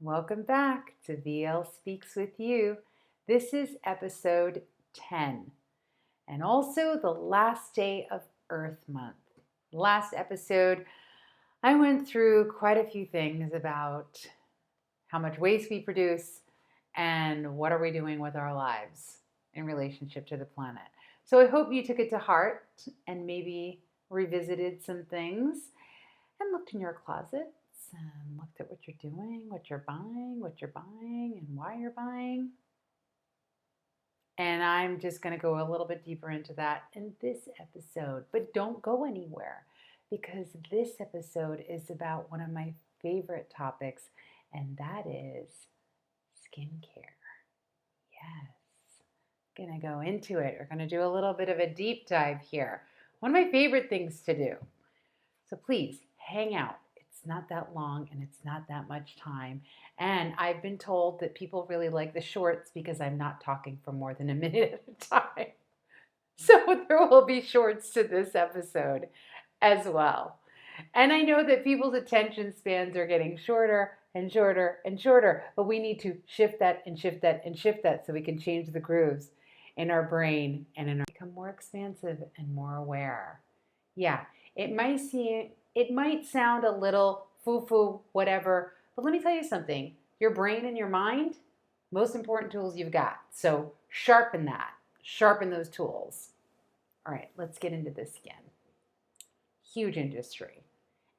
Welcome back to VL Speaks with You. This is episode 10 and also the last day of Earth Month. Last episode, I went through quite a few things about how much waste we produce and what are we doing with our lives in relationship to the planet. So I hope you took it to heart and maybe revisited some things and looked in your closet and looked at what you're doing, what you're buying, and why you're buying. And I'm just going to go a little bit deeper into that in this episode. But don't go anywhere because this episode is about one of my favorite topics, and that is skincare. Yes. Gonna go into it. We're gonna do a little bit of a deep dive here. One of my favorite things to do. So please hang out. It's not that long and it's not that much time. And I've been told that people really like the shorts because I'm not talking for more than a minute at a time. So there will be shorts to this episode as well. And I know that people's attention spans are getting shorter and shorter and shorter, but we need to shift that and shift that and shift that so we can change the grooves in our brain and become more expansive and more aware. Yeah, it might sound a little foo-foo, whatever, but let me tell you something. Your brain and your mind, most important tools you've got. So sharpen that. Sharpen those tools. All right, let's get into this again. Huge industry,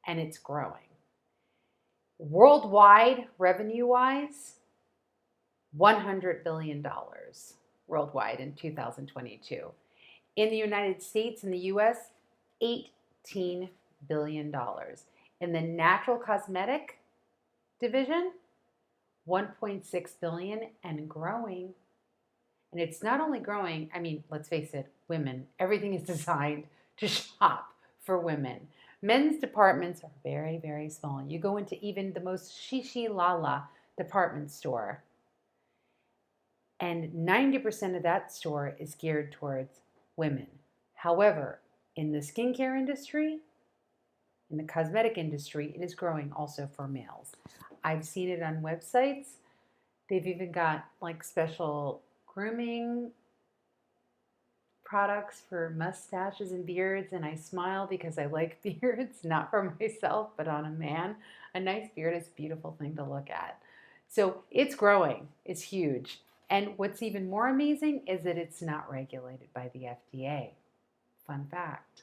and it's growing. Worldwide, revenue-wise, $100 billion worldwide in 2022. In the United States, in the US, $18 billion. In the natural cosmetic division, $1.6 billion and growing. And it's not only growing, I mean, let's face it, women, everything is designed to shop for women. Men's departments are very, very small. You go into even the most shishi lala department store, and 90% of that store is geared towards women. However, in the skincare industry, in the cosmetic industry, it is growing also for males. I've seen it on websites. They've even got like special grooming products for mustaches and beards, and I smile because I like beards, not for myself, but on a man. A nice beard is a beautiful thing to look at. So it's growing. It's huge. And what's even more amazing is that it's not regulated by the FDA. Fun fact.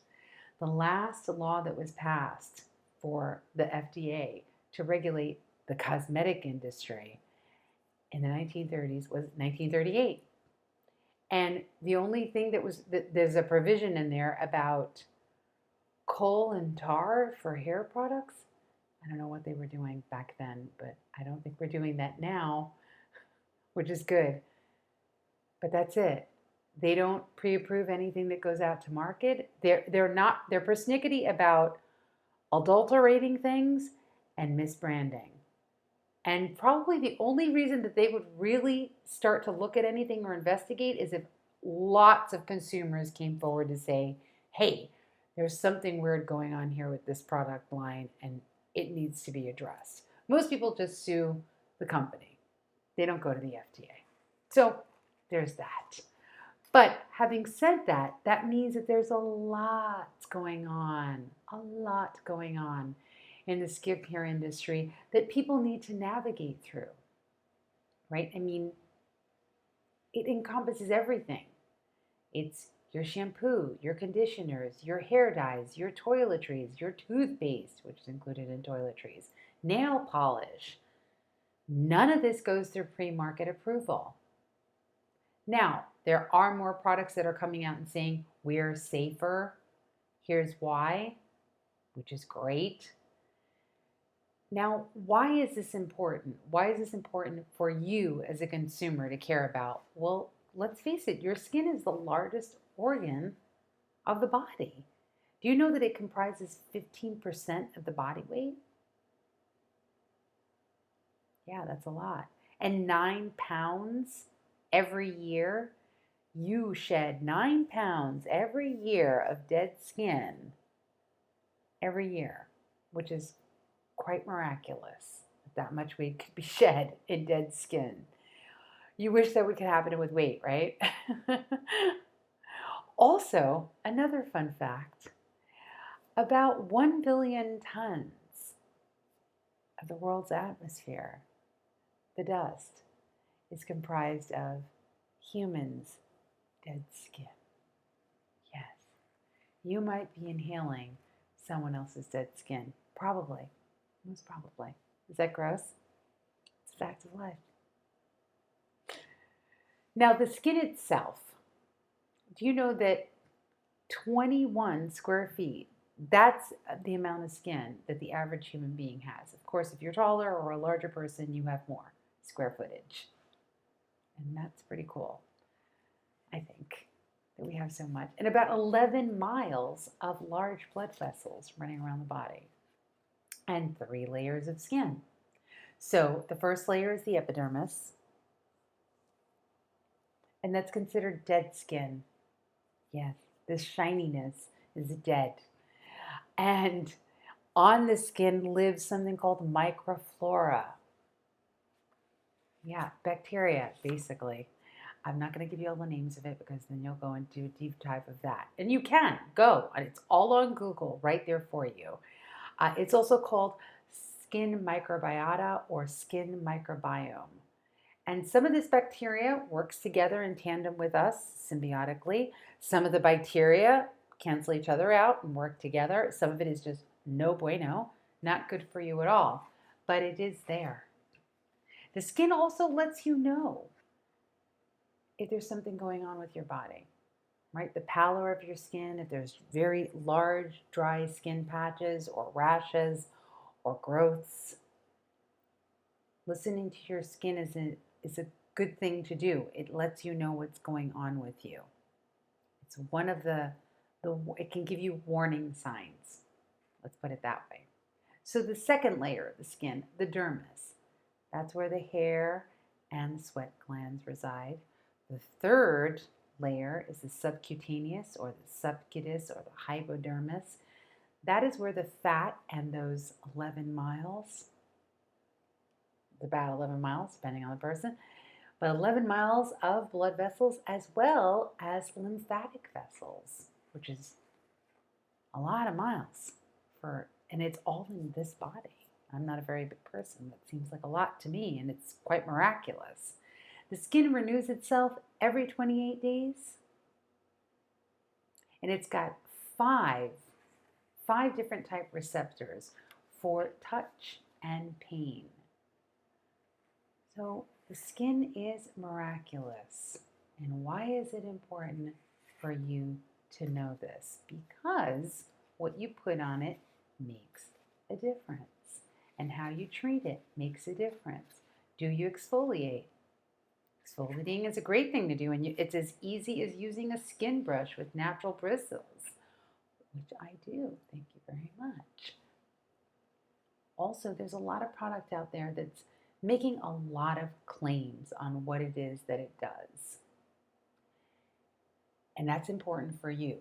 The last law that was passed for the FDA to regulate the cosmetic industry in the 1930s was 1938. And the only thing there's a provision in there about coal and tar for hair products. I don't know what they were doing back then, but I don't think we're doing that now, which is good. But that's it. They don't pre-approve anything that goes out to market. They're persnickety about adulterating things and misbranding. And probably the only reason that they would really start to look at anything or investigate is if lots of consumers came forward to say, hey, there's something weird going on here with this product line and it needs to be addressed. Most people just sue the company. They don't go to the FDA. So there's that. But having said that, that means that there's a lot going on in the skincare industry that people need to navigate through, right? I mean, it encompasses everything. It's your shampoo, your conditioners, your hair dyes, your toiletries, your toothpaste, which is included in toiletries, nail polish. None of this goes through pre-market approval. Now, there are more products that are coming out and saying we're safer. Here's why, which is great. Now, why is this important? Why is this important for you as a consumer to care about? Well, let's face it, your skin is the largest organ of the body. Do you know that it comprises 15% of the body weight? Yeah, that's a lot. And 9 pounds every year. You shed 9 pounds every year of dead skin every year, which is quite miraculous. That much weight could be shed in dead skin. You wish that could happen with weight, right? Also, another fun fact, about 1 billion tons of the world's atmosphere, the dust, is comprised of humans' dead skin. Yes, you might be inhaling someone else's dead skin. Probably. Most probably. Is that gross? It's a fact of life. Now, the skin itself, do you know that 21 square feet, that's the amount of skin that the average human being has? Of course, if you're taller or a larger person, you have more square footage. And that's pretty cool, I think, that we have so much. And about 11 miles of large blood vessels running around the body, and 3 layers of skin. So the first layer is the epidermis, and that's considered dead skin. Yes, this shininess is dead. And on the skin lives something called microflora. Yeah, bacteria, basically. I'm not going to give you all the names of it because then you'll go into a deep dive of that. And you can go, and it's all on Google right there for you. It's also called skin microbiota or skin microbiome. And some of this bacteria works together in tandem with us symbiotically. Some of the bacteria cancel each other out and work together. Some of it is just no bueno, not good for you at all, but it is there. The skin also lets you know if there's something going on with your body, right? The pallor of your skin, if there's very large dry skin patches or rashes or growths. Listening to your skin is a good thing to do. It lets you know what's going on with you. It's one of it can give you warning signs. Let's put it that way. So the second layer of the skin, the dermis, that's where the hair and the sweat glands reside. The third layer is the subcutaneous or the subcutis or the hypodermis. That is where the fat and those 11 miles, about 11 miles, depending on the person, but 11 miles of blood vessels as well as lymphatic vessels, which is a lot of miles and it's all in this body. I'm not a very big person. That seems like a lot to me, and it's quite miraculous. The skin renews itself every 28 days, and it's got five different type receptors for touch and pain. So the skin is miraculous. And why is it important for you to know this? Because what you put on it makes a difference. And how you treat it makes a difference. Do you exfoliate? Exfoliating is a great thing to do, and it's as easy as using a skin brush with natural bristles, which I do. Thank you very much. Also, there's a lot of product out there that's making a lot of claims on what it is that it does. And that's important for you,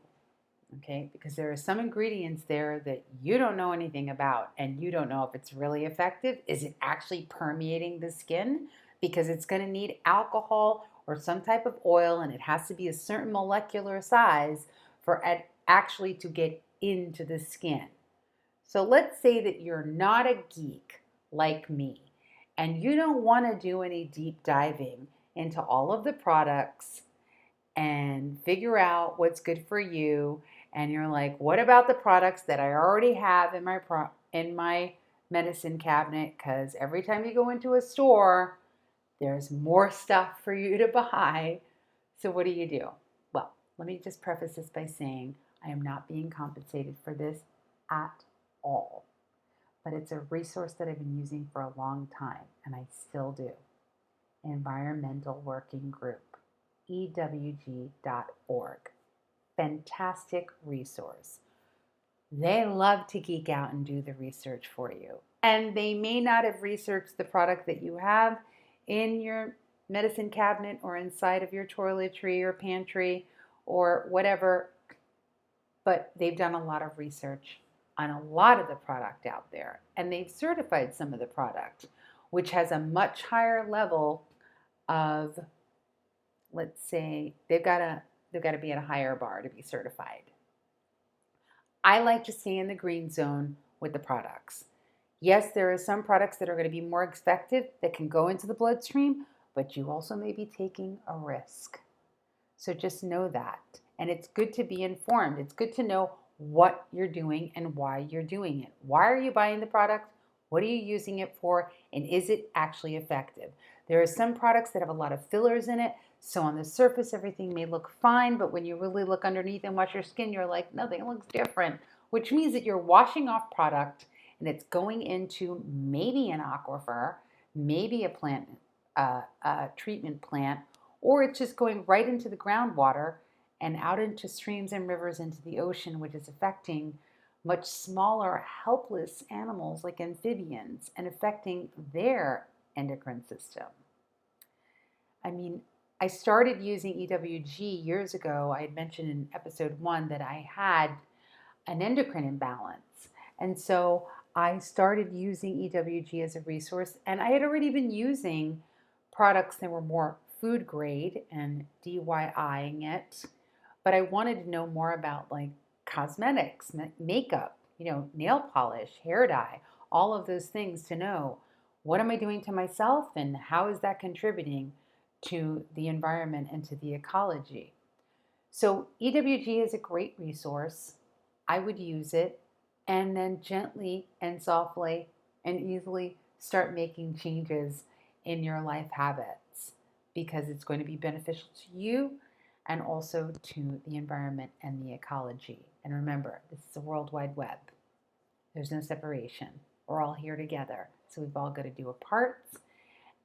okay? Because there are some ingredients there that you don't know anything about, and you don't know if it's really effective. Is it actually permeating the skin? Because it's going to need alcohol or some type of oil, and it has to be a certain molecular size for it actually to get into the skin. So let's say that you're not a geek like me, and you don't want to do any deep diving into all of the products and figure out what's good for you. And you're like, what about the products that I already have in my medicine cabinet? Because every time you go into a store, there's more stuff for you to buy. So what do? Well, let me just preface this by saying I am not being compensated for this at all. But it's a resource that I've been using for a long time, and I still do. Environmental Working Group, EWG.org. Fantastic resource. They love to geek out and do the research for you. And they may not have researched the product that you have in your medicine cabinet or inside of your toiletry or pantry or whatever, but they've done a lot of research on a lot of the product out there, and they've certified some of the product. which has a much higher level of, let's say, they've got to be at a higher bar to be certified. I like to stay in the green zone with the products. Yes, there are some products that are going to be more effective that can go into the bloodstream, but you also may be taking a risk. So just know that. And it's good to be informed. It's good to know what you're doing and why you're doing it. Why are you buying the product? What are you using it for? And is it actually effective? There are some products that have a lot of fillers in it. So on the surface, everything may look fine, but when you really look underneath and wash your skin, you're like, nothing looks different, which means that you're washing off product and it's going into maybe an aquifer, maybe a plant, a treatment plant, or it's just going right into the groundwater and out into streams and rivers into the ocean, which is affecting much smaller, helpless animals like amphibians and affecting their endocrine system. I mean, I started using EWG years ago. I had mentioned in episode 1 that I had an endocrine imbalance. And so I started using EWG as a resource, and I had already been using products that were more food grade and DIYing it, but I wanted to know more about like cosmetics, makeup, nail polish, hair dye, all of those things to know what am I doing to myself and how is that contributing to the environment and to the ecology. So EWG is a great resource. I would use it and then gently and softly and easily start making changes in your life habits because it's going to be beneficial to you and also to the environment and the ecology. And remember, this is a World Wide Web. There's no separation. We're all here together. So we've all got to do our parts.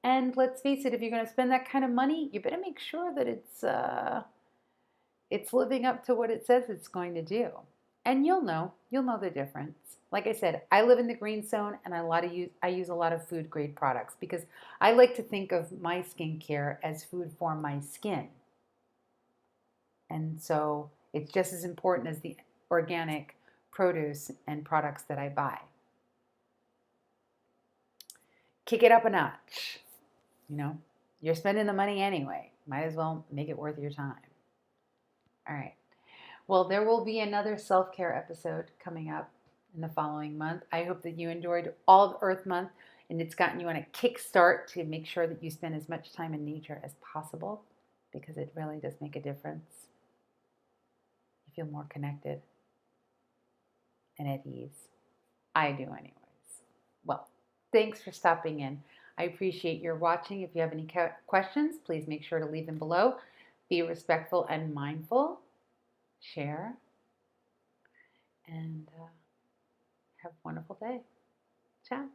And let's face it, if you're going to spend that kind of money, you better make sure that it's living up to what it says it's going to do. And you'll know the difference. Like I said, I live in the green zone and I use a lot of food grade products because I like to think of my skincare as food for my skin. And so it's just as important as the organic produce and products that I buy. Kick it up a notch. You're spending the money anyway. Might as well make it worth your time. All right. Well, there will be another self-care episode coming up in the following month. I hope that you enjoyed all of Earth Month and it's gotten you on a kickstart to make sure that you spend as much time in nature as possible because it really does make a difference. You feel more connected and at ease. I do anyways. Well, thanks for stopping in. I appreciate your watching. If you have any questions, please make sure to leave them below. Be respectful and mindful. Share. And have a wonderful day. Ciao.